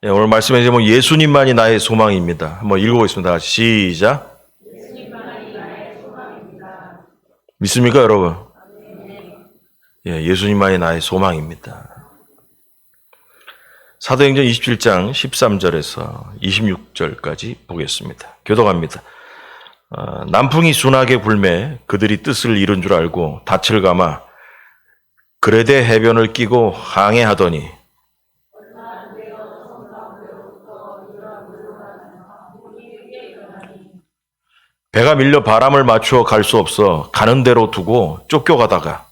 예, 오늘 말씀에 제목 예수님만이 나의 소망입니다. 한번 읽어보겠습니다. 시작. 믿습니까, 여러분? 예, 예수님만이 나의 소망입니다. 사도행전 27장 13절에서 26절까지 보겠습니다. 교독합니다. 남풍이 순하게 불매 그들이 뜻을 이룬 줄 알고 닻을 감아 그레데 해변을 끼고 항해하더니 배가 밀려 바람을 맞추어 갈 수 없어 가는 대로 두고 쫓겨가다가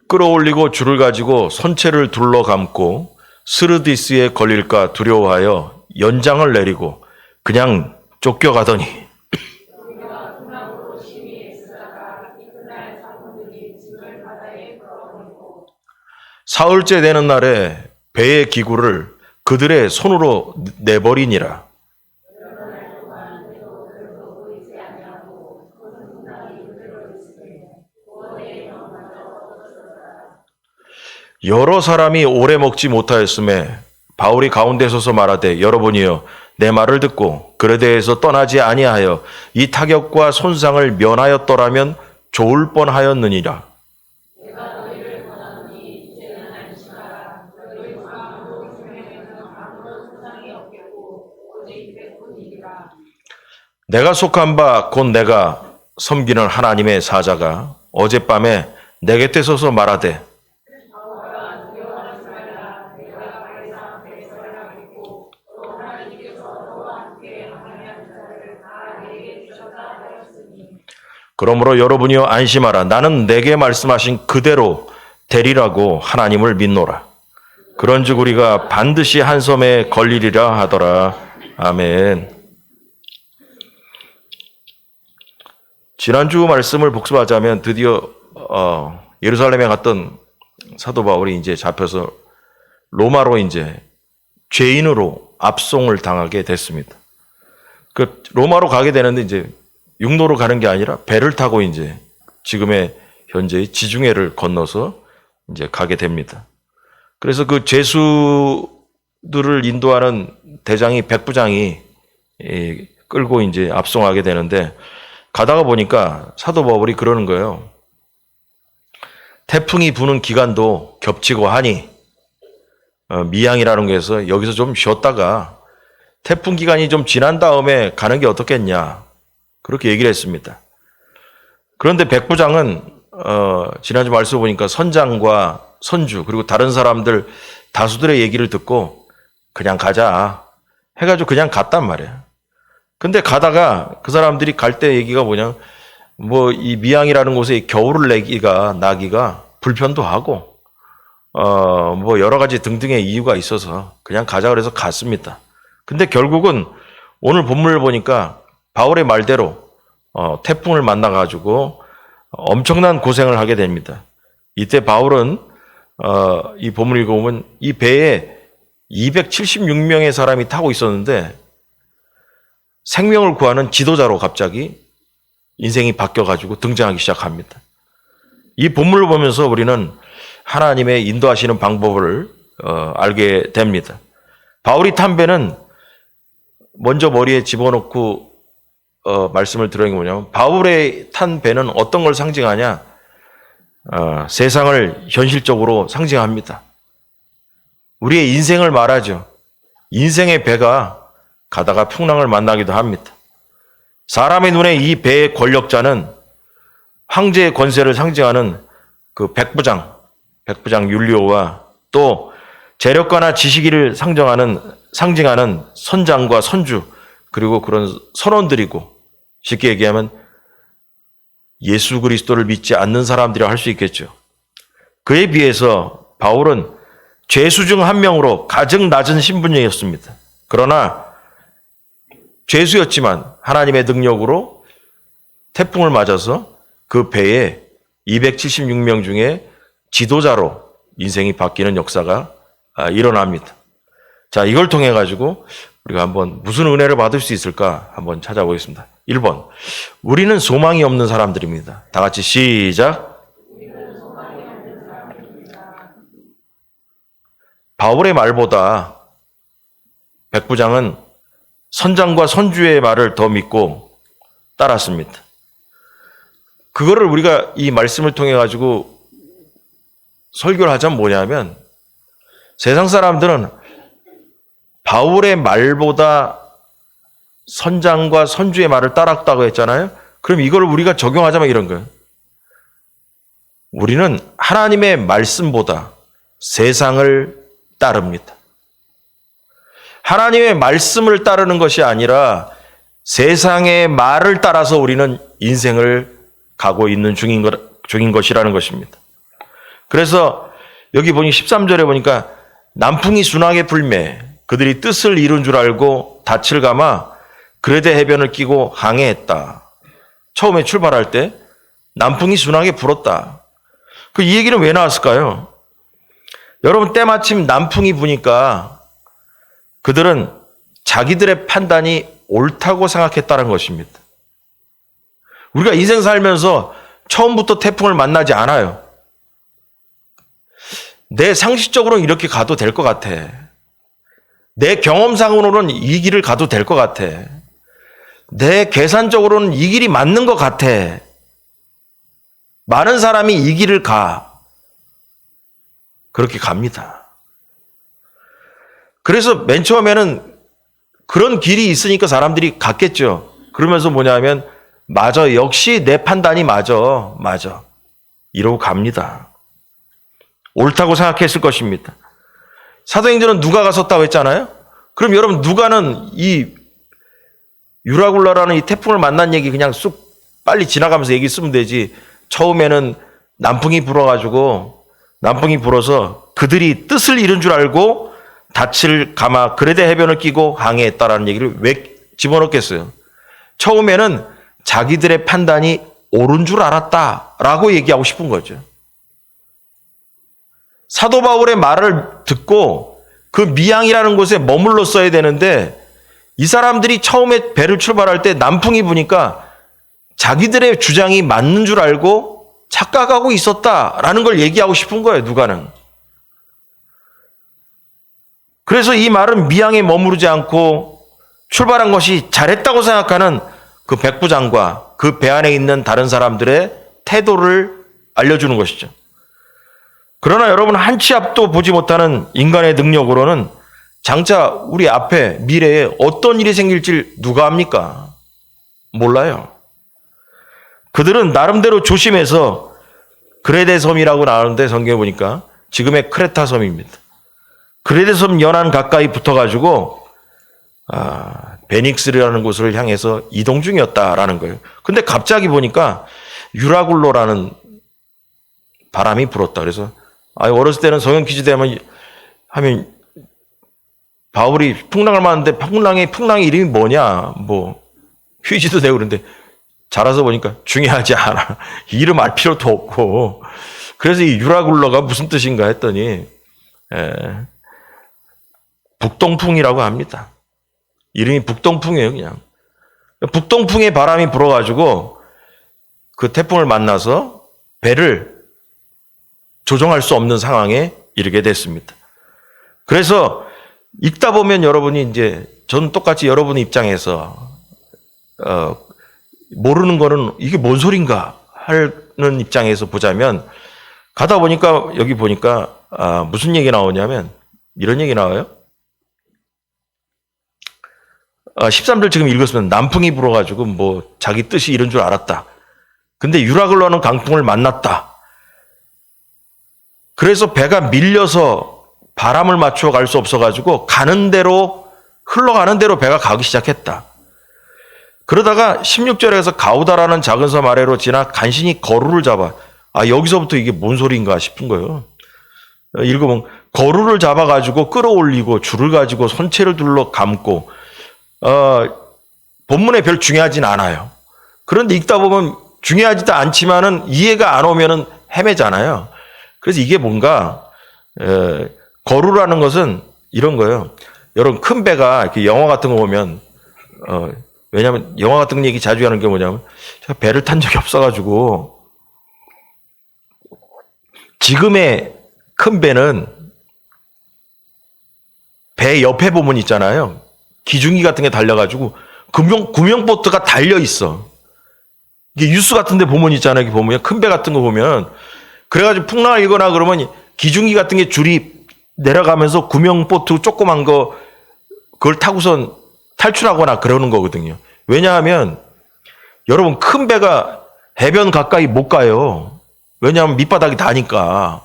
끌어올리고 줄을 가지고 선체를 둘러감고 스르디스에 걸릴까 두려워하여 연장을 내리고 그냥 쫓겨가더니 사흘째 되는 날에 배의 기구를 그들의 손으로 내버리니라. 여러 사람이 오래 먹지 못하였음에 바울이 가운데 서서 말하되 여러분이여 내 말을 듣고 그레데에서 떠나지 아니하여 이 타격과 손상을 면하였더라면 좋을 뻔하였느니라. 내가 속한 바 곧 내가 섬기는 하나님의 사자가 어젯밤에 내 곁에 서서 말하되 그러므로 여러분이여 안심하라. 나는 내게 말씀하신 그대로 되리라고 하나님을 믿노라. 그런즉 우리가 반드시 한 섬에 걸리리라 하더라. 아멘. 지난주 말씀을 복습하자면 드디어 예루살렘에 갔던 사도 바울이 이제 잡혀서 로마로 이제 죄인으로 압송을 당하게 됐습니다. 그 로마로 가게 되는데 이제 육로로 가는 게 아니라 배를 타고 이제 지금의 현재의 지중해를 건너서 이제 가게 됩니다. 그래서 그 죄수들을 인도하는 대장이 백부장이 끌고 이제 압송하게 되는데 가다가 보니까 사도 바울이 그러는 거예요. 태풍이 부는 기간도 겹치고 하니 미양이라는 곳에서 여기서 좀 쉬었다가 태풍 기간이 좀 지난 다음에 가는 게 어떻겠냐 그렇게 얘기를 했습니다. 그런데 백부장은 지난주 말씀 보니까 선장과 선주 그리고 다른 사람들 다수들의 얘기를 듣고 그냥 가자 해가지고 그냥 갔단 말이에요. 근데 가다가 그 사람들이 갈 때 얘기가 뭐냐, 뭐 이 미양이라는 곳에 겨울을 나기가 불편도 하고, 뭐 여러 가지 등등의 이유가 있어서 그냥 가자 그래서 갔습니다. 근데 결국은 오늘 본문을 보니까 바울의 말대로 태풍을 만나가지고 엄청난 고생을 하게 됩니다. 이때 바울은 이 본문을 읽어보면 이 배에 276명의 사람이 타고 있었는데 생명을 구하는 지도자로 갑자기 인생이 바뀌어가지고 등장하기 시작합니다. 이 본문을 보면서 우리는 하나님의 인도하시는 방법을 알게 됩니다. 바울이 탄 배는 먼저 머리에 집어넣고 말씀을 드리는 게 뭐냐면 바울의 탄 배는 어떤 걸 상징하냐? 세상을 현실적으로 상징합니다. 우리의 인생을 말하죠. 인생의 배가 가다가 풍랑을 만나기도 합니다. 사람의 눈에 이 배의 권력자는 황제의 권세를 상징하는 그 백부장 율리오와 또 재력가나 지식인을 상징하는 선장과 선주 그리고 그런 선원들이고 쉽게 얘기하면 예수 그리스도를 믿지 않는 사람들이라 할 수 있겠죠. 그에 비해서 바울은 죄수 중 한 명으로 가장 낮은 신분이었습니다. 그러나 죄수였지만 하나님의 능력으로 태풍을 맞아서 그 배에 276명 중에 지도자로 인생이 바뀌는 역사가 일어납니다. 자, 이걸 통해 가지고 우리가 한번 무슨 은혜를 받을 수 있을까 한번 찾아보겠습니다. 1번, 우리는 소망이 없는 사람들입니다. 다 같이 시작. 바울의 말보다 백부장은 선장과 선주의 말을 더 믿고 따랐습니다. 그거를 우리가 이 말씀을 통해 가지고 설교를 하자면 뭐냐면, 세상 사람들은 바울의 말보다 선장과 선주의 말을 따랐다고 했잖아요. 그럼 이걸 우리가 적용하자면 이런 거예요. 우리는 하나님의 말씀보다 세상을 따릅니다. 하나님의 말씀을 따르는 것이 아니라 세상의 말을 따라서 우리는 인생을 가고 있는 중인 것이라는 것입니다. 그래서 여기 보니 13절에 보니까 남풍이 순하게 불매 그들이 뜻을 이룬 줄 알고 닻을 감아 그레데 해변을 끼고 항해했다. 처음에 출발할 때 남풍이 순하게 불었다. 이 얘기는 왜 나왔을까요? 여러분, 때마침 남풍이 부니까 그들은 자기들의 판단이 옳다고 생각했다는 것입니다. 우리가 인생 살면서 처음부터 태풍을 만나지 않아요. 내 상식적으로는 이렇게 가도 될 것 같아. 내 경험상으로는 이 길을 가도 될 것 같아. 내 계산적으로는 이 길이 맞는 것 같아. 많은 사람이 이 길을 가. 그렇게 갑니다. 그래서 맨 처음에는 그런 길이 있으니까 사람들이 갔겠죠. 그러면서 뭐냐면, 맞아, 역시 내 판단이 맞아. 이러고 갑니다. 옳다고 생각했을 것입니다. 사도행전은 누가가 섰다고 했잖아요. 그럼 여러분, 누가는 이 유라굴라라는 이 태풍을 만난 얘기 그냥 쑥 빨리 지나가면서 얘기 쓰면 되지. 처음에는 남풍이 불어서 그들이 뜻을 이룬 줄 알고 닻을 감아 그레데 해변을 끼고 항해했다라는 얘기를 왜 집어넣겠어요? 처음에는 자기들의 판단이 옳은 줄 알았다라고 얘기하고 싶은 거죠. 사도 바울의 말을 듣고 그 미양이라는 곳에 머물렀어야 되는데, 이 사람들이 처음에 배를 출발할 때 남풍이 부니까 자기들의 주장이 맞는 줄 알고 착각하고 있었다라는 걸 얘기하고 싶은 거예요, 누가는. 그래서 이 말은 미양에 머무르지 않고 출발한 것이 잘했다고 생각하는 그 백부장과 그 배 안에 있는 다른 사람들의 태도를 알려주는 것이죠. 그러나 여러분, 한 치 앞도 보지 못하는 인간의 능력으로는 장차 우리 앞에 미래에 어떤 일이 생길지 누가 압니까? 몰라요. 그들은 나름대로 조심해서 그레데 섬이라고 나오는데 성경에 보니까 지금의 크레타 섬입니다. 그레데 섬 연안 가까이 붙어가지고 베닉스라는 곳을 향해서 이동 중이었다라는 거예요. 근데 갑자기 보니까 유라굴로라는 바람이 불었다. 그래서 어렸을 때는 성경 퀴즈 하면 바울이 풍랑을 맞는데 풍랑의 이름이 뭐냐, 퀴즈도 되고 그런데 자라서 보니까 중요하지 않아. 이름 알 필요도 없고. 그래서 이 유라굴로가 무슨 뜻인가 했더니 북동풍이라고 합니다. 이름이 북동풍이에요, 그냥. 북동풍의 바람이 불어가지고 그 태풍을 만나서 배를 조종할 수 없는 상황에 이르게 됐습니다. 그래서 읽다 보면 여러분이 저는 똑같이 여러분의 입장에서 모르는 거는 이게 뭔 소린가 하는 입장에서 보자면, 가다 보니까 여기 보니까 무슨 얘기 나오냐면 이런 얘기 나와요. 13절 지금 읽었으면 남풍이 불어가지고 자기 뜻이 이런 줄 알았다. 근데 유라굴로는 강풍을 만났다. 그래서 배가 밀려서 바람을 맞추어 갈 수 없어가지고 흘러가는 대로 배가 가기 시작했다. 그러다가 16절에서 가우다라는 작은 섬 아래로 지나 간신히 거루를 잡아. 여기서부터 이게 뭔 소리인가 싶은 거예요. 읽어보면 거루를 잡아가지고 끌어올리고 줄을 가지고 선체를 둘러 감고, 본문에 별 중요하진 않아요. 그런데 읽다 보면 중요하지도 않지만은 이해가 안 오면은 헤매잖아요. 그래서 이게 뭔가, 거루라는 것은 이런 거예요. 여러분, 큰 배가 이렇게 영화 같은 거 보면, 왜냐면 영화 같은 얘기 자주 하는 게 뭐냐면, 제가 배를 탄 적이 없어가지고, 지금의 큰 배는 배 옆에 보면 있잖아요. 기중기 같은 게 달려가지고 구명보트가 달려 있어. 이게 뉴스 같은 데 보면 있잖아요. 보면 큰 배 같은 거 보면 그래가지고 풍랑을 일거나 그러면 기중기 같은 게 줄이 내려가면서 구명보트 조그만 거 그걸 타고선 탈출하거나 그러는 거거든요. 왜냐하면 여러분 큰 배가 해변 가까이 못 가요. 왜냐하면 밑바닥이 다니까.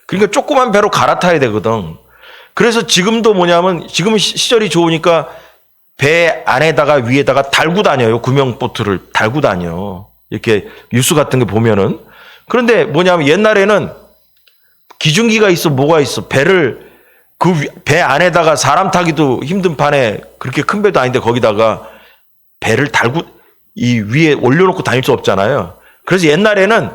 그러니까 조그만 배로 갈아타야 되거든. 그래서 지금도 뭐냐면 지금 시절이 좋으니까 배 안에다가 위에다가 달고 다녀요. 구명보트를 달고 다녀. 이렇게 뉴스 같은 게 보면은. 그런데 뭐냐면 옛날에는 기중기가 있어 뭐가 있어. 배를 그 배 안에다가 사람 타기도 힘든 판에 그렇게 큰 배도 아닌데 거기다가 배를 달고 이 위에 올려놓고 다닐 수 없잖아요. 그래서 옛날에는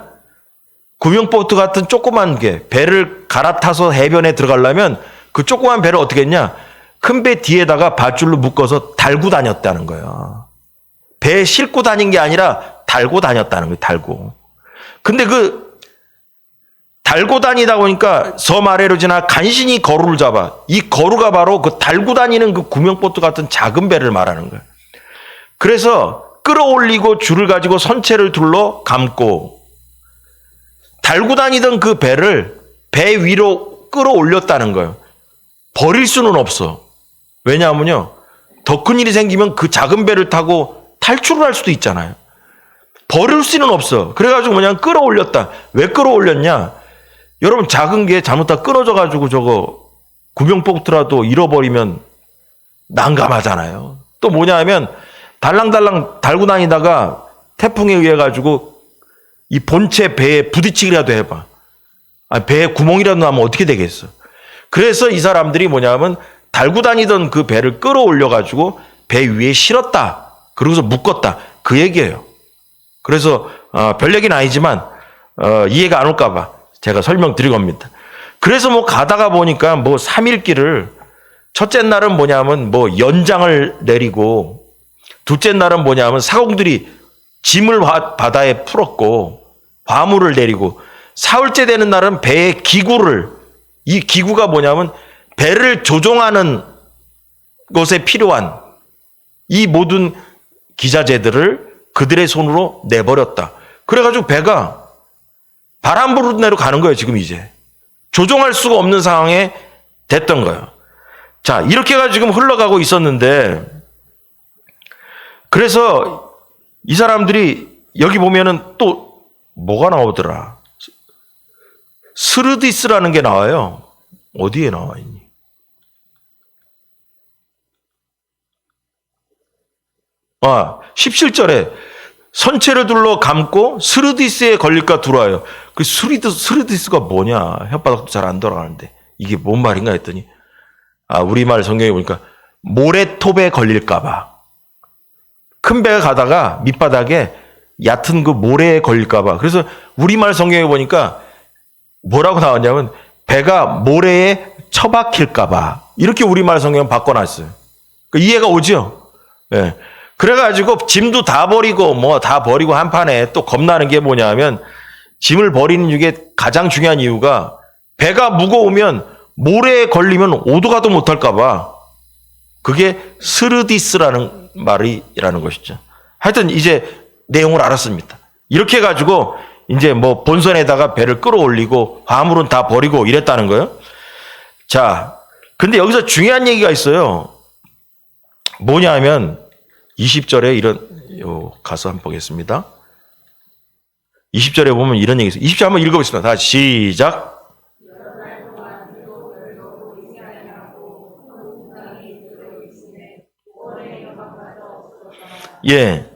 구명보트 같은 조그만 게 배를 갈아타서 해변에 들어가려면 그 조그만 배를 어떻게 했냐? 큰 배 뒤에다가 밧줄로 묶어서 달고 다녔다는 거예요. 배에 싣고 다닌 게 아니라 달고 다녔다는 거예요. 달고. 근데 그 달고 다니다 보니까 섬 아래로 지나 간신히 거루를 잡아. 이 거루가 바로 그 달고 다니는 그 구명보트 같은 작은 배를 말하는 거예요. 그래서 끌어올리고 줄을 가지고 선체를 둘러 감고 달고 다니던 그 배를 배 위로 끌어올렸다는 거예요. 버릴 수는 없어. 왜냐하면요. 더 큰 일이 생기면 그 작은 배를 타고 탈출을 할 수도 있잖아요. 버릴 수는 없어. 그래가지고 그냥 끌어올렸다. 왜 끌어올렸냐? 여러분 작은 게 잘못다 끊어져가지고 저거 구명보트라도 잃어버리면 난감하잖아요. 또 뭐냐 하면 달랑달랑 달고 다니다가 태풍에 의해 가지고 이 본체 배에 부딪히기라도 해봐. 배에 구멍이라도 나면 어떻게 되겠어. 그래서 이 사람들이 뭐냐면 달고 다니던 그 배를 끌어올려 가지고 배 위에 실었다. 그러고서 묶었다. 그 얘기예요. 그래서 별 얘기는 아니지만 이해가 안 올까 봐 제가 설명드린 겁니다. 그래서 뭐 가다가 보니까 뭐 3일 길을 첫째 날은 뭐냐면 뭐 연장을 내리고 둘째 날은 뭐냐면 사공들이 짐을 바다에 풀었고 화물을 내리고 사흘째 되는 날은 배의 기구를 이 기구가 뭐냐면 배를 조종하는 것에 필요한 이 모든 기자재들을 그들의 손으로 내버렸다. 그래가지고 배가 바람 부는 대로 가는 거예요. 지금 이제 조종할 수가 없는 상황에 됐던 거예요. 자, 이렇게가 지금 흘러가고 있었는데 그래서 이 사람들이 여기 보면은 또 뭐가 나오더라. 스르디스라는 게 나와요. 어디에 나와 있니? 아, 17절에 선체를 둘러 감고 스르디스에 걸릴까 두려워요. 그 스르디스가 뭐냐? 혓바닥도 잘 안 돌아가는데 이게 뭔 말인가 했더니 우리말 성경에 보니까 모래톱에 걸릴까 봐. 큰 배가 가다가 밑바닥에 얕은 그 모래에 걸릴까 봐. 그래서 우리말 성경에 보니까 뭐라고 나왔냐면 배가 모래에 처박힐까 봐. 이렇게 우리말 성경은 바꿔놨어요. 이해가 오죠? 네. 그래가지고 짐도 다 버리고 뭐 다 버리고 한판에 또 겁나는 게 뭐냐면 짐을 버리는 중에 가장 중요한 이유가 배가 무거우면 모래에 걸리면 오도 가도 못할까 봐. 그게 스르디스라는 말이라는 것이죠. 하여튼 이제 내용을 알았습니다. 이렇게 해가지고 이제 뭐 본선에다가 배를 끌어올리고 화물은 다 버리고 이랬다는 거예요. 자, 근데 여기서 중요한 얘기가 있어요. 뭐냐 하면 20절에 가서 한번 보겠습니다. 20절에 보면 이런 얘기 있어요. 20절 한번 읽어보겠습니다. 다시 시작. 예.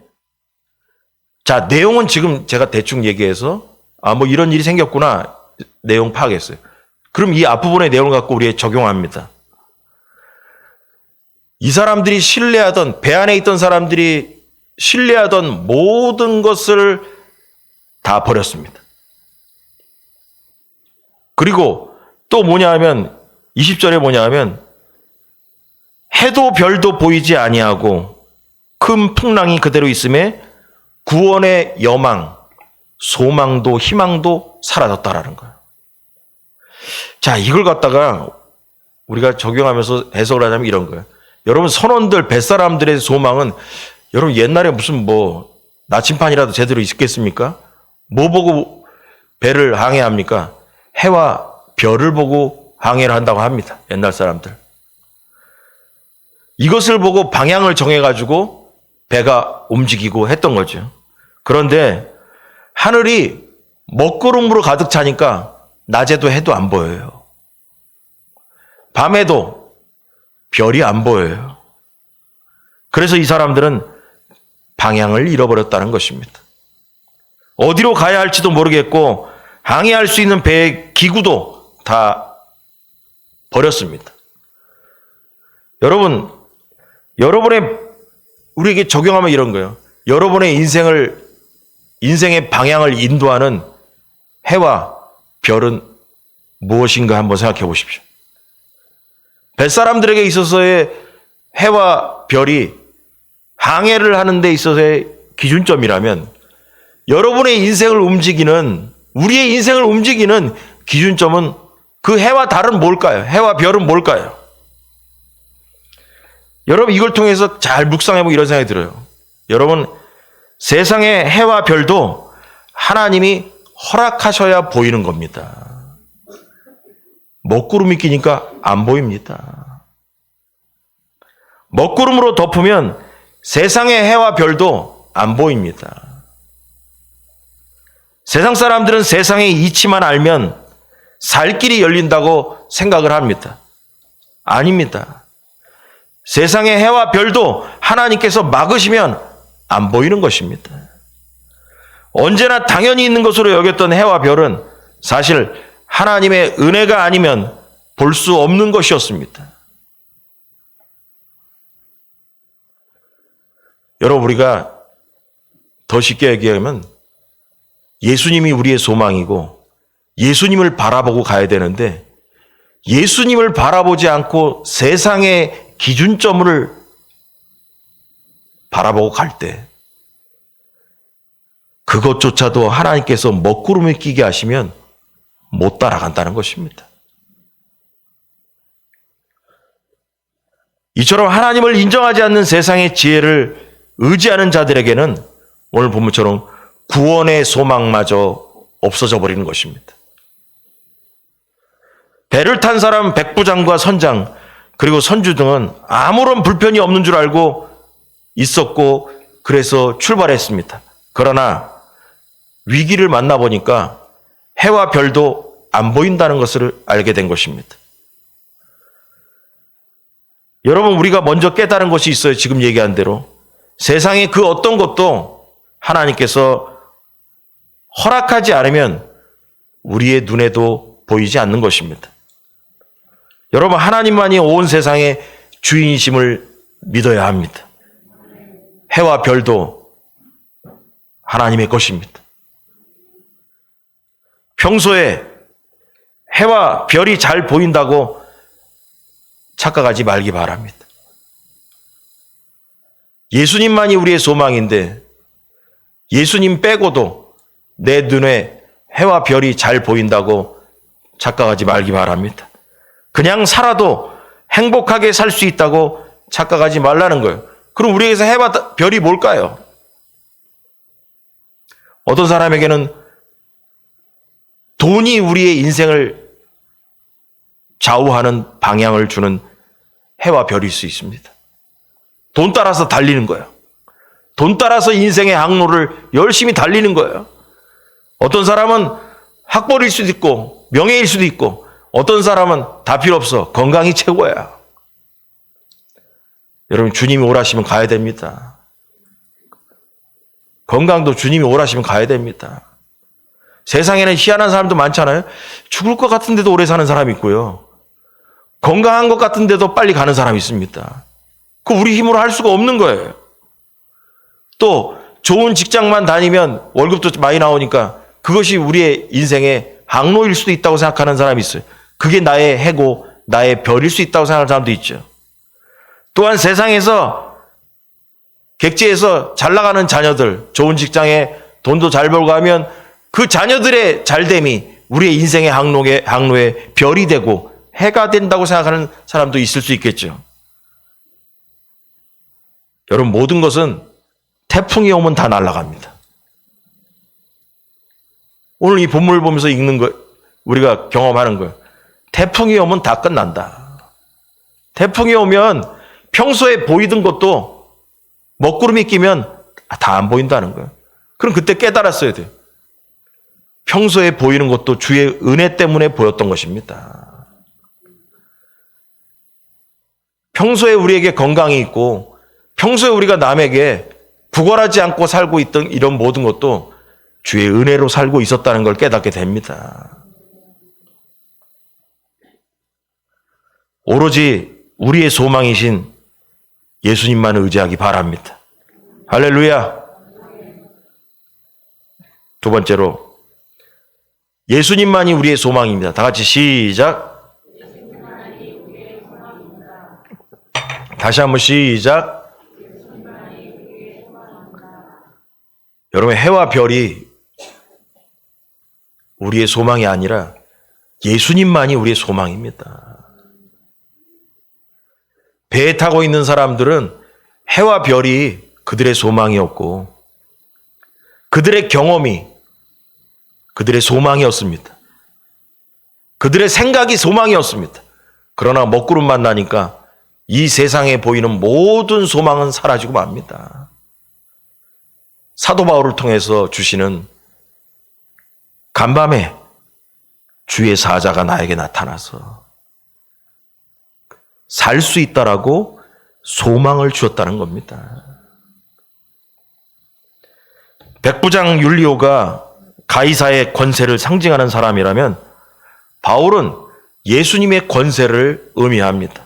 자, 내용은 지금 제가 대충 얘기해서 뭐 이런 일이 생겼구나 내용 파악했어요. 그럼 이 앞부분의 내용을 갖고 우리에 적용합니다. 이 사람들이 신뢰하던 배 안에 있던 사람들이 신뢰하던 모든 것을 다 버렸습니다. 그리고 또 뭐냐 하면 20절에 뭐냐 하면 해도 별도 보이지 아니하고 큰 풍랑이 그대로 있음에 구원의 여망, 소망도 희망도 사라졌다라는 거예요. 자, 이걸 갖다가 우리가 적용하면서 해석을 하자면 이런 거예요. 여러분 선원들, 뱃사람들의 소망은 여러분 옛날에 무슨 나침판이라도 제대로 있겠습니까? 뭐 보고 배를 항해합니까? 해와 별을 보고 항해를 한다고 합니다. 옛날 사람들. 이것을 보고 방향을 정해가지고 배가 움직이고 했던 거죠. 그런데 하늘이 먹구름으로 가득 차니까 낮에도 해도 안 보여요. 밤에도 별이 안 보여요. 그래서 이 사람들은 방향을 잃어버렸다는 것입니다. 어디로 가야 할지도 모르겠고 항해할 수 있는 배의 기구도 다 버렸습니다. 우리에게 적용하면 이런 거예요. 여러분의 인생의 방향을 인도하는 해와 별은 무엇인가 한번 생각해 보십시오. 뱃사람들에게 있어서의 해와 별이 항해를 하는 데 있어서의 기준점이라면 여러분의 인생을 움직이는, 우리의 인생을 움직이는 기준점은 그 해와 달은 뭘까요? 해와 별은 뭘까요? 여러분 이걸 통해서 잘 묵상해보고 이런 생각이 들어요. 여러분 세상의 해와 별도 하나님이 허락하셔야 보이는 겁니다. 먹구름이 끼니까 안 보입니다. 먹구름으로 덮으면 세상의 해와 별도 안 보입니다. 세상 사람들은 세상의 이치만 알면 살 길이 열린다고 생각을 합니다. 아닙니다. 세상의 해와 별도 하나님께서 막으시면 안 보이는 것입니다. 언제나 당연히 있는 것으로 여겼던 해와 별은 사실 하나님의 은혜가 아니면 볼 수 없는 것이었습니다. 여러분 우리가 더 쉽게 얘기하면 예수님이 우리의 소망이고 예수님을 바라보고 가야 되는데 예수님을 바라보지 않고 세상의 기준점을 바라보고 갈 때 그것조차도 하나님께서 먹구름을 끼게 하시면 못 따라간다는 것입니다. 이처럼 하나님을 인정하지 않는 세상의 지혜를 의지하는 자들에게는 오늘 본문처럼 구원의 소망마저 없어져 버리는 것입니다. 배를 탄 사람 백부장과 선장 그리고 선주 등은 아무런 불편이 없는 줄 알고 있었고 그래서 출발했습니다. 그러나 위기를 만나보니까 해와 별도 안 보인다는 것을 알게 된 것입니다. 여러분 우리가 먼저 깨달은 것이 있어요. 지금 얘기한 대로 세상의 그 어떤 것도 하나님께서 허락하지 않으면 우리의 눈에도 보이지 않는 것입니다. 여러분 하나님만이 온 세상의 주인이심을 믿어야 합니다. 해와 별도 하나님의 것입니다. 평소에 해와 별이 잘 보인다고 착각하지 말기 바랍니다. 예수님만이 우리의 소망인데 예수님 빼고도 내 눈에 해와 별이 잘 보인다고 착각하지 말기 바랍니다. 그냥 살아도 행복하게 살 수 있다고 착각하지 말라는 거예요. 그럼 우리에게서 해와 별이 뭘까요? 어떤 사람에게는 돈이 우리의 인생을 좌우하는 방향을 주는 해와 별일 수 있습니다. 돈 따라서 달리는 거예요. 돈 따라서 인생의 항로를 열심히 달리는 거예요. 어떤 사람은 학벌일 수도 있고 명예일 수도 있고 어떤 사람은 다 필요 없어. 건강이 최고야. 여러분 주님이 오라시면 가야 됩니다. 건강도 주님이 오라시면 가야 됩니다. 세상에는 희한한 사람도 많잖아요. 죽을 것 같은데도 오래 사는 사람이 있고요. 건강한 것 같은데도 빨리 가는 사람이 있습니다. 그 우리 힘으로 할 수가 없는 거예요. 또 좋은 직장만 다니면 월급도 많이 나오니까 그것이 우리의 인생의 항로일 수도 있다고 생각하는 사람이 있어요. 그게 나의 해고 나의 별일 수 있다고 생각하는 사람도 있죠. 또한 세상에서 객지에서 잘 나가는 자녀들, 좋은 직장에 돈도 잘 벌고 하면 그 자녀들의 잘됨이 우리의 인생의 항로에 별이 되고 해가 된다고 생각하는 사람도 있을 수 있겠죠. 여러분, 모든 것은 태풍이 오면 다 날아갑니다. 오늘 이 본문을 보면서 읽는 거, 우리가 경험하는 거예요. 태풍이 오면 다 끝난다. 태풍이 오면 평소에 보이던 것도 먹구름이 끼면 다 안 보인다는 거예요. 그럼 그때 깨달았어야 돼요. 평소에 보이는 것도 주의 은혜 때문에 보였던 것입니다. 평소에 우리에게 건강이 있고 평소에 우리가 남에게 구걸하지 않고 살고 있던 이런 모든 것도 주의 은혜로 살고 있었다는 걸 깨닫게 됩니다. 오로지 우리의 소망이신 예수님만 의지하기 바랍니다. 할렐루야. 두 번째로 예수님만이 우리의 소망입니다. 다 같이 시작. 다시 한번 시작. 여러분, 해와 별이 우리의 소망이 아니라 예수님만이 우리의 소망입니다. 배에 타고 있는 사람들은 해와 별이 그들의 소망이었고 그들의 경험이 그들의 소망이었습니다. 그들의 생각이 소망이었습니다. 그러나 먹구름 만나니까 이 세상에 보이는 모든 소망은 사라지고 맙니다. 사도 바울을 통해서 주시는 간밤에 주의 사자가 나에게 나타나서 살 수 있다라고 소망을 주었다는 겁니다. 백부장 율리오가 가이사의 권세를 상징하는 사람이라면 바울은 예수님의 권세를 의미합니다.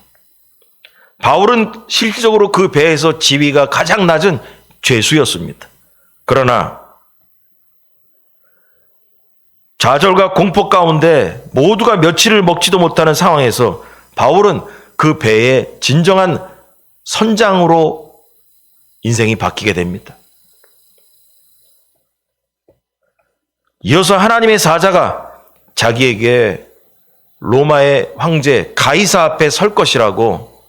바울은 실질적으로 그 배에서 지위가 가장 낮은 죄수였습니다. 그러나 좌절과 공포 가운데 모두가 며칠을 먹지도 못하는 상황에서 바울은 그 배의 진정한 선장으로 인생이 바뀌게 됩니다. 이어서 하나님의 사자가 자기에게 로마의 황제 가이사 앞에 설 것이라고,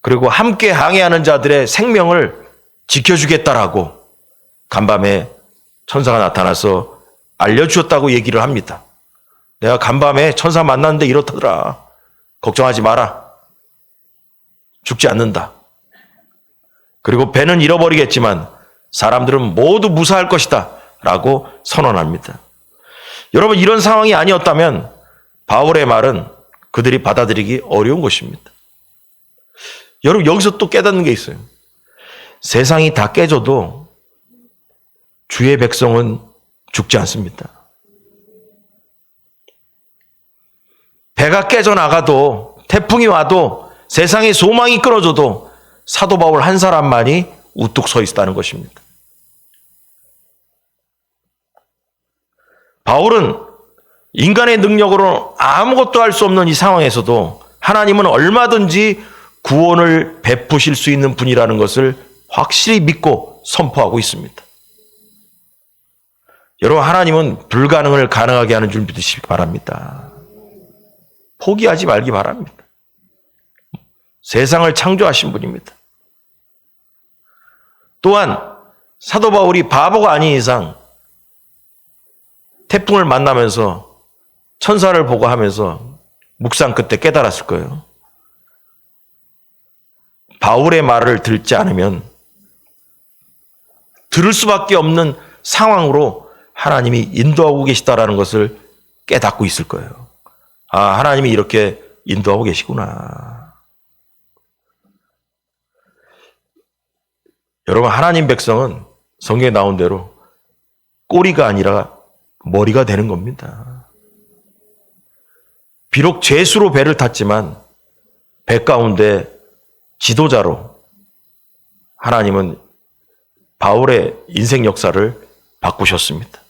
그리고 함께 항해하는 자들의 생명을 지켜주겠다라고 간밤에 천사가 나타나서 알려주었다고 얘기를 합니다. 내가 간밤에 천사 만났는데 이렇다더라. 걱정하지 마라. 죽지 않는다. 그리고 배는 잃어버리겠지만 사람들은 모두 무사할 것이다 라고 선언합니다. 여러분, 이런 상황이 아니었다면 바울의 말은 그들이 받아들이기 어려운 것입니다. 여러분, 여기서 또 깨닫는 게 있어요. 세상이 다 깨져도 주의 백성은 죽지 않습니다. 배가 깨져나가도, 태풍이 와도, 세상의 소망이 끊어져도 사도 바울 한 사람만이 우뚝 서 있다는 것입니다. 바울은 인간의 능력으로 아무것도 할 수 없는 이 상황에서도 하나님은 얼마든지 구원을 베푸실 수 있는 분이라는 것을 확실히 믿고 선포하고 있습니다. 여러분, 하나님은 불가능을 가능하게 하는 줄 믿으시기 바랍니다. 포기하지 말기 바랍니다. 세상을 창조하신 분입니다. 또한 사도 바울이 바보가 아닌 이상 태풍을 만나면서 천사를 보고 하면서 묵상 끝에 깨달았을 거예요. 바울의 말을 듣지 않으면 들을 수밖에 없는 상황으로 하나님이 인도하고 계시다라는 것을 깨닫고 있을 거예요. 아, 하나님이 이렇게 인도하고 계시구나. 여러분, 하나님 백성은 성경에 나온 대로 꼬리가 아니라 머리가 되는 겁니다. 비록 죄수로 배를 탔지만 배 가운데 지도자로 하나님은 바울의 인생 역사를 바꾸셨습니다.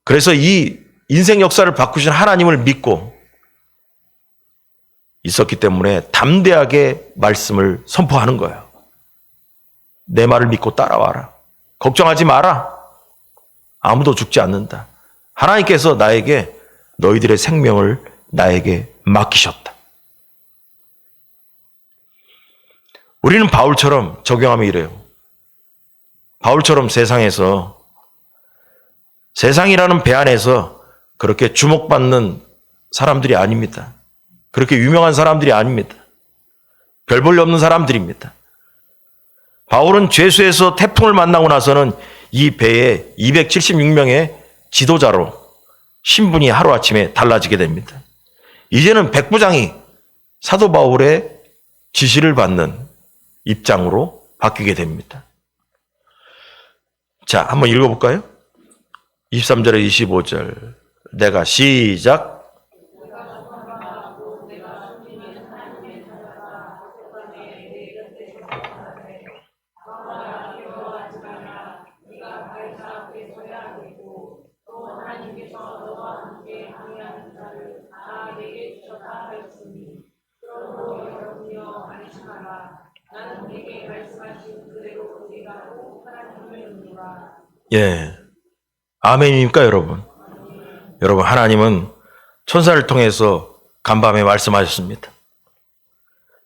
그래서 이 인생 역사를 바꾸신 하나님을 믿고 있었기 때문에 담대하게 말씀을 선포하는 거예요. 내 말을 믿고 따라와라. 걱정하지 마라. 아무도 죽지 않는다. 하나님께서 나에게 너희들의 생명을 나에게 맡기셨다. 우리는 바울처럼 적용하면 이래요. 바울처럼 세상이라는 배 안에서 그렇게 주목받는 사람들이 아닙니다. 그렇게 유명한 사람들이 아닙니다. 별 볼 일 없는 사람들입니다. 바울은 죄수에서 태풍을 만나고 나서는 이 배에 276명의 지도자로 신분이 하루아침에 달라지게 됩니다. 이제는 백부장이 사도 바울의 지시를 받는 입장으로 바뀌게 됩니다. 자, 한번 읽어볼까요? 23절에 25절. 내가 시작. 예. 아멘입니까, 여러분? 여러분, 하나님은 천사를 통해서 간밤에 말씀하셨습니다.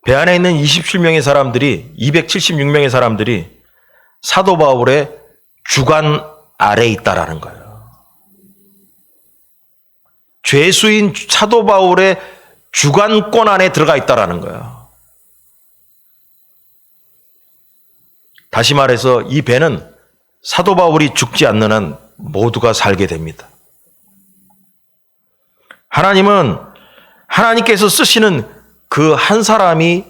배 안에 있는 27명의 사람들이, 276명의 사람들이 사도 바울의 주관 아래에 있다라는 거예요. 죄수인 사도 바울의 주관권 안에 들어가 있다라는 거예요. 다시 말해서 이 배는 사도 바울이 죽지 않는 한 모두가 살게 됩니다. 하나님은 하나님께서 쓰시는 그 한 사람이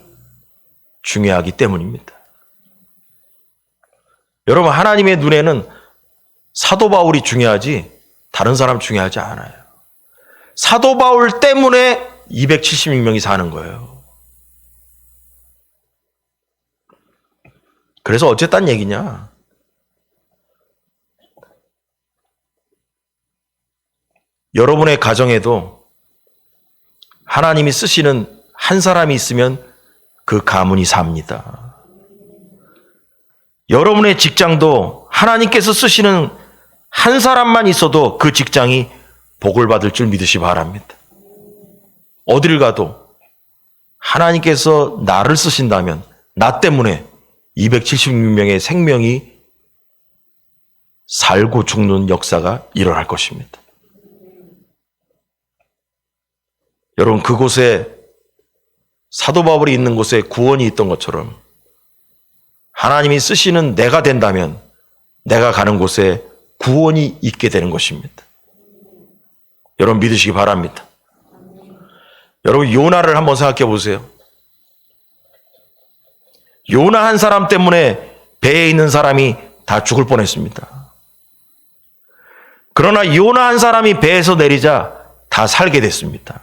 중요하기 때문입니다. 여러분, 하나님의 눈에는 사도 바울이 중요하지 다른 사람 중요하지 않아요. 사도 바울 때문에 276명이 사는 거예요. 그래서 어쨌단 얘기냐? 여러분의 가정에도 하나님이 쓰시는 한 사람이 있으면 그 가문이 삽니다. 여러분의 직장도 하나님께서 쓰시는 한 사람만 있어도 그 직장이 복을 받을 줄 믿으시 바랍니다. 어딜 가도 하나님께서 나를 쓰신다면 나 때문에 276명의 생명이 살고 죽는 역사가 일어날 것입니다. 여러분, 그곳에 사도 바울이 있는 곳에 구원이 있던 것처럼 하나님이 쓰시는 내가 된다면 내가 가는 곳에 구원이 있게 되는 것입니다. 여러분, 믿으시기 바랍니다. 여러분, 요나를 한번 생각해 보세요. 요나 한 사람 때문에 배에 있는 사람이 다 죽을 뻔했습니다. 그러나 요나 한 사람이 배에서 내리자 다 살게 됐습니다.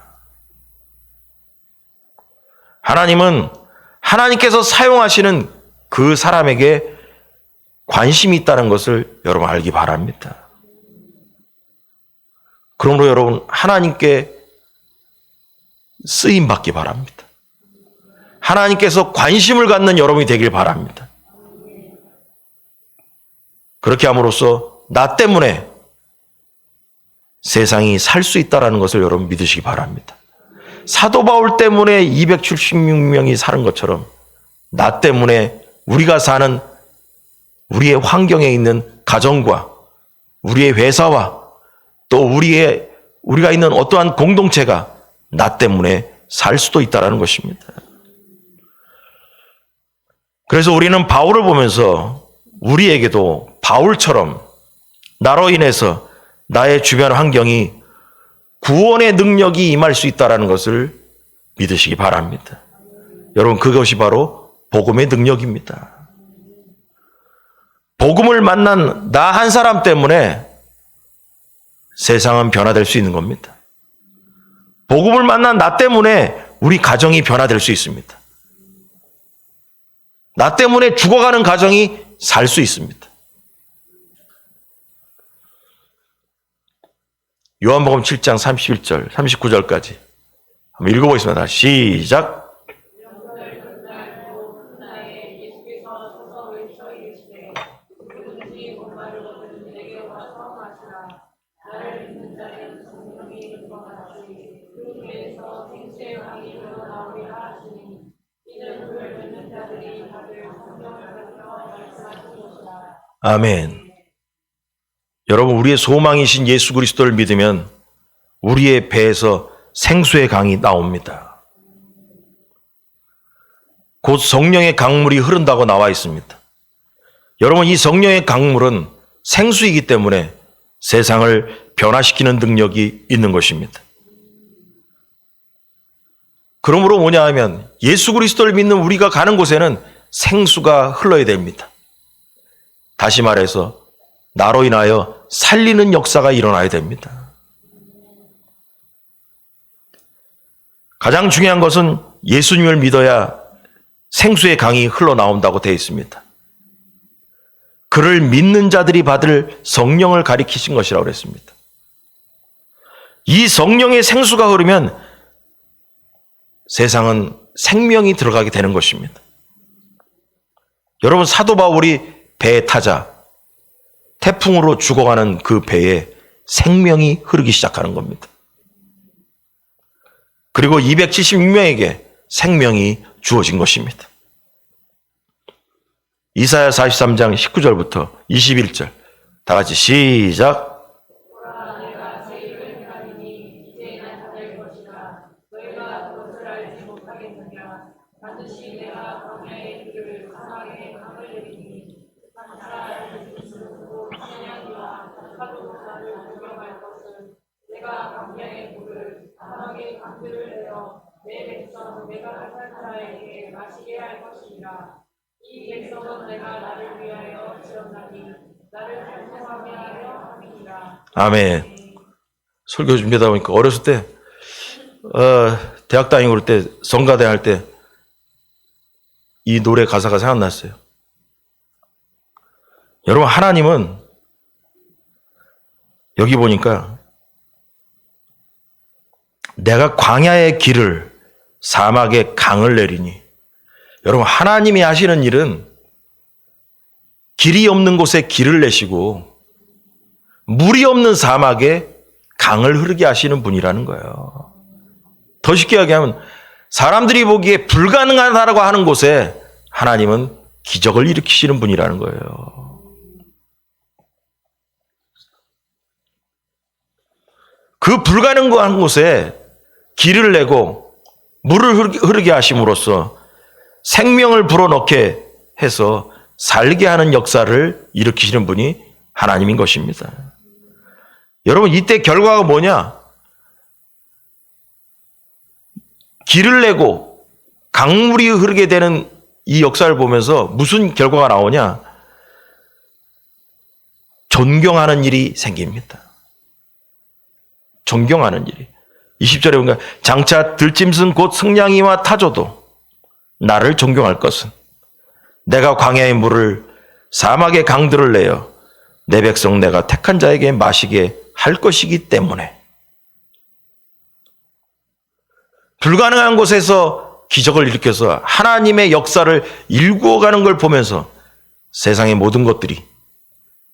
하나님은 하나님께서 사용하시는 그 사람에게 관심이 있다는 것을 여러분 알기 바랍니다. 그러므로 여러분, 하나님께 쓰임 받기 바랍니다. 하나님께서 관심을 갖는 여러분이 되길 바랍니다. 그렇게 함으로써 나 때문에 세상이 살 수 있다는 것을 여러분 믿으시기 바랍니다. 사도 바울 때문에 276명이 사는 것처럼 나 때문에 우리가 사는 우리의 환경에 있는 가정과 우리의 회사와 또 우리가 있는 어떠한 공동체가 나 때문에 살 수도 있다는 것입니다. 그래서 우리는 바울을 보면서 우리에게도 바울처럼 나로 인해서 나의 주변 환경이 구원의 능력이 임할 수 있다는 것을 믿으시기 바랍니다. 여러분, 그것이 바로 복음의 능력입니다. 복음을 만난 나 한 사람 때문에 세상은 변화될 수 있는 겁니다. 복음을 만난 나 때문에 우리 가정이 변화될 수 있습니다. 나 때문에 죽어가는 가정이 살 수 있습니다. 요한복음 7장 31절, 39절까지 한번 읽어보겠습니다. 시작. 아멘. 여러분, 우리의 소망이신 예수 그리스도를 믿으면 우리의 배에서 생수의 강이 나옵니다. 곧 성령의 강물이 흐른다고 나와 있습니다. 여러분, 이 성령의 강물은 생수이기 때문에 세상을 변화시키는 능력이 있는 것입니다. 그러므로 뭐냐 하면 예수 그리스도를 믿는 우리가 가는 곳에는 생수가 흘러야 됩니다. 다시 말해서 나로 인하여 살리는 역사가 일어나야 됩니다. 가장 중요한 것은 예수님을 믿어야 생수의 강이 흘러나온다고 되어 있습니다. 그를 믿는 자들이 받을 성령을 가리키신 것이라고 그랬습니다. 이 성령의 생수가 흐르면 세상은 생명이 들어가게 되는 것입니다. 여러분, 사도 바울이 배에 타자 태풍으로 죽어가는 그 배에 생명이 흐르기 시작하는 겁니다. 그리고 276명에게 생명이 주어진 것입니다. 이사야 43장 19절부터 21절 다 같이 시작. 아멘. 설교 준비하다 보니까 어렸을 때 대학 다니고 그럴 때 성가대 할 때 이 노래 가사가 생각났어요. 여러분, 하나님은 여기 보니까 내가 광야의 길을 사막에 강을 내리니, 여러분, 하나님이 하시는 일은 길이 없는 곳에 길을 내시고 물이 없는 사막에 강을 흐르게 하시는 분이라는 거예요. 더 쉽게 이야기하면 사람들이 보기에 불가능하다라고 하는 곳에 하나님은 기적을 일으키시는 분이라는 거예요. 그 불가능한 곳에 길을 내고 물을 흐르게 하심으로써 생명을 불어넣게 해서 살게 하는 역사를 일으키시는 분이 하나님인 것입니다. 여러분, 이때 결과가 뭐냐? 길을 내고 강물이 흐르게 되는 이 역사를 보면서 무슨 결과가 나오냐? 존경하는 일이 생깁니다. 존경하는 일이. 20절에 보니까 장차 들짐승 곧 승냥이와 타조도 나를 존경할 것은 내가 광야의 물을 사막의 강들을 내어 내 백성 내가 택한 자에게 마시게 할 것이기 때문에. 불가능한 곳에서 기적을 일으켜서 하나님의 역사를 일구어가는 걸 보면서 세상의 모든 것들이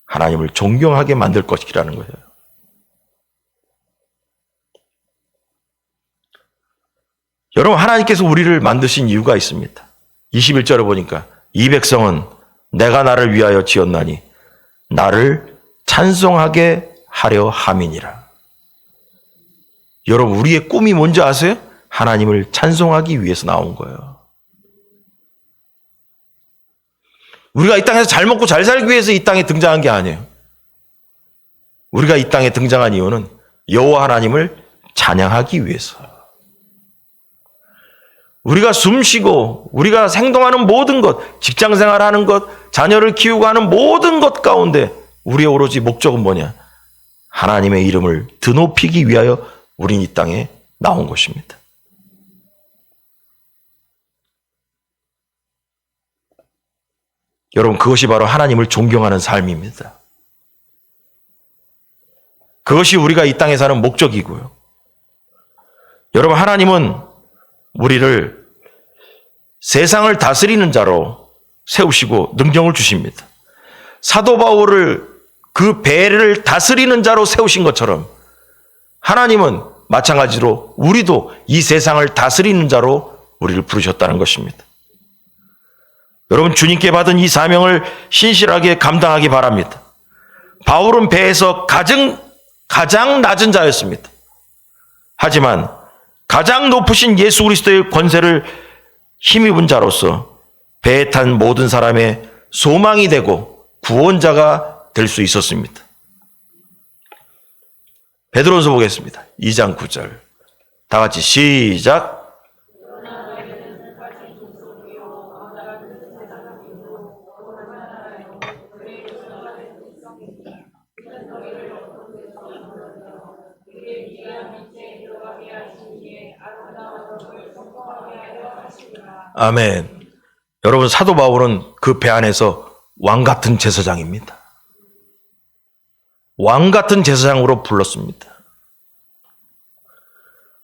하나님을 존경하게 만들 것이라는 거예요. 여러분, 하나님께서 우리를 만드신 이유가 있습니다. 21절에 보니까 이 백성은 내가 나를 위하여 지었나니 나를 찬송하게 하려 함이니라. 여러분, 우리의 꿈이 뭔지 아세요? 하나님을 찬송하기 위해서 나온 거예요. 우리가 이 땅에서 잘 먹고 잘 살기 위해서 이 땅에 등장한 게 아니에요. 우리가 이 땅에 등장한 이유는 여호와 하나님을 찬양하기 위해서. 우리가 숨쉬고 우리가 생동하는 모든 것, 직장생활하는 것, 자녀를 키우고 하는 모든 것 가운데 우리의 오로지 목적은 뭐냐? 하나님의 이름을 드높이기 위하여 우린 이 땅에 나온 것입니다. 여러분, 그것이 바로 하나님을 존경하는 삶입니다. 그것이 우리가 이 땅에 사는 목적이고요. 여러분, 하나님은 우리를 세상을 다스리는 자로 세우시고 능력을 주십니다. 사도 바울을 그 배를 다스리는 자로 세우신 것처럼 하나님은 마찬가지로 우리도 이 세상을 다스리는 자로 우리를 부르셨다는 것입니다. 여러분, 주님께 받은 이 사명을 신실하게 감당하기 바랍니다. 바울은 배에서 가장 낮은 자였습니다. 하지만 가장 높으신 예수 그리스도의 권세를 힘입은 자로서 배에 탄 모든 사람의 소망이 되고 구원자가 될 수 있었습니다. 베드로전서 보겠습니다. 2장 9절. 다 같이 시작. 아멘. 여러분, 사도 바울은 그 배 안에서 왕 같은 제사장입니다. 왕 같은 제사장으로 불렀습니다.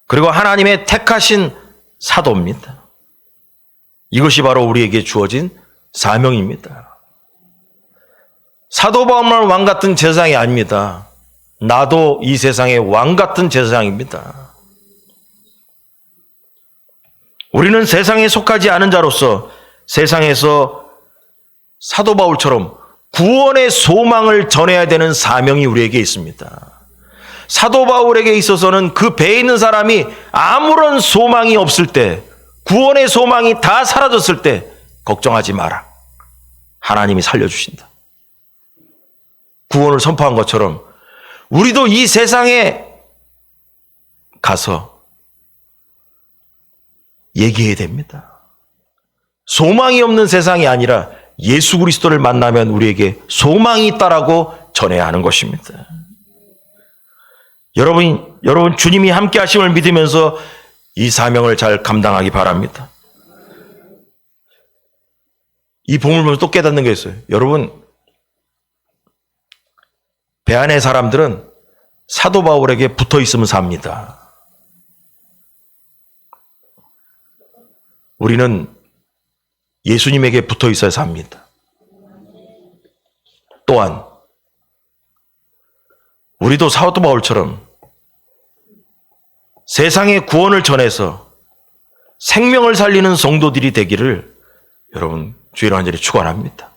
그리고 하나님의 택하신 사도입니다. 이것이 바로 우리에게 주어진 사명입니다. 사도 바울만 왕 같은 제사장이 아닙니다. 나도 이 세상의 왕 같은 제사장입니다. 우리는 세상에 속하지 않은 자로서 세상에서 사도 바울처럼 구원의 소망을 전해야 되는 사명이 우리에게 있습니다. 사도 바울에게 있어서는 그 배에 있는 사람이 아무런 소망이 없을 때, 구원의 소망이 다 사라졌을 때 걱정하지 마라. 하나님이 살려주신다. 구원을 선포한 것처럼 우리도 이 세상에 가서 얘기해야 됩니다. 소망이 없는 세상이 아니라 예수 그리스도를 만나면 우리에게 소망이 있다라고 전해야 하는 것입니다. 여러분 주님이 함께 하심을 믿으면서 이 사명을 잘 감당하기 바랍니다. 이 본문을 보면서 또 깨닫는 게 있어요. 여러분, 배 안의 사람들은 사도 바울에게 붙어 있으면 삽니다. 우리는 예수님에게 붙어 있어야 삽니다. 또한 우리도 사도 바울처럼 세상의 구원을 전해서 생명을 살리는 성도들이 되기를 여러분 주의로 간절히 축원합니다.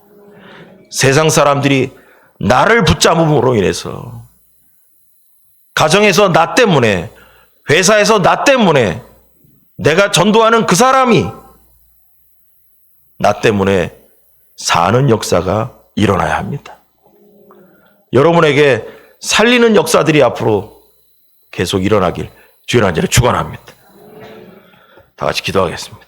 세상 사람들이 나를 붙잡음으로 인해서, 가정에서 나 때문에, 회사에서 나 때문에, 내가 전도하는 그 사람이 나 때문에 사는 역사가 일어나야 합니다. 여러분에게 살리는 역사들이 앞으로 계속 일어나길 주의 간절히 축원합니다. 다 같이 기도하겠습니다.